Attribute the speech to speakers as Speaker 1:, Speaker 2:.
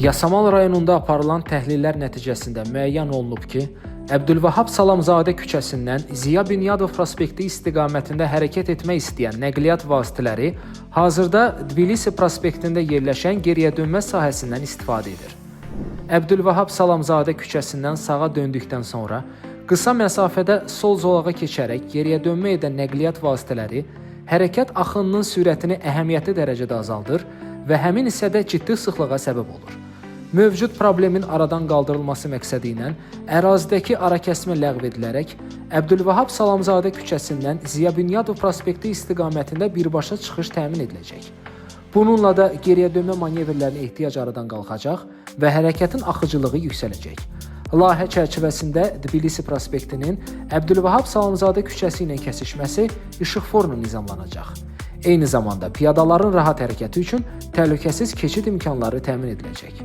Speaker 1: Yasamal rayonunda aparılan təhlillər nəticəsində müəyyən olunub ki, Əbdülvahab Salamzadə küçəsindən Ziya Bünyadov prospekti istiqamətində hərəkət etmək istəyən nəqliyyat vasitələri hazırda Tbilisi prospektində yerləşən geriyə dönmə sahəsindən istifadə edir. Əbdülvahab Salamzadə küçəsindən sağa döndükdən sonra qısa məsafədə sol zolağa keçərək geriyə dönmə edən nəqliyyat vasitələri hərəkət axınının sürətini əhəmiyyətli dərəcədə azaldır və həmin hissədə ciddi sıxlığa səbəb olur. Mövcud problemin aradan qaldırılması məqsədi ilə ərazidəki arakəsmə ləğv edilərək Əbdülvahab Salamzadə küçəsindən Ziya Bünyadov prospekti istiqamətində birbaşa çıxış təmin ediləcək. Bununla da geriyə dönmə manevrlərinə ehtiyac aradan qalxacaq və hərəkətin axıcılığı yüksələcək. Layihə çərçivəsində Tbilisi prospektinin Əbdülvahab Salamzadə küçəsi ilə kəsişməsi işıqforla nizamlanacaq. Eyni zamanda piyadaların rahat hərəkəti üçün təhlükəsiz keçid imkanları təmin ediləcək.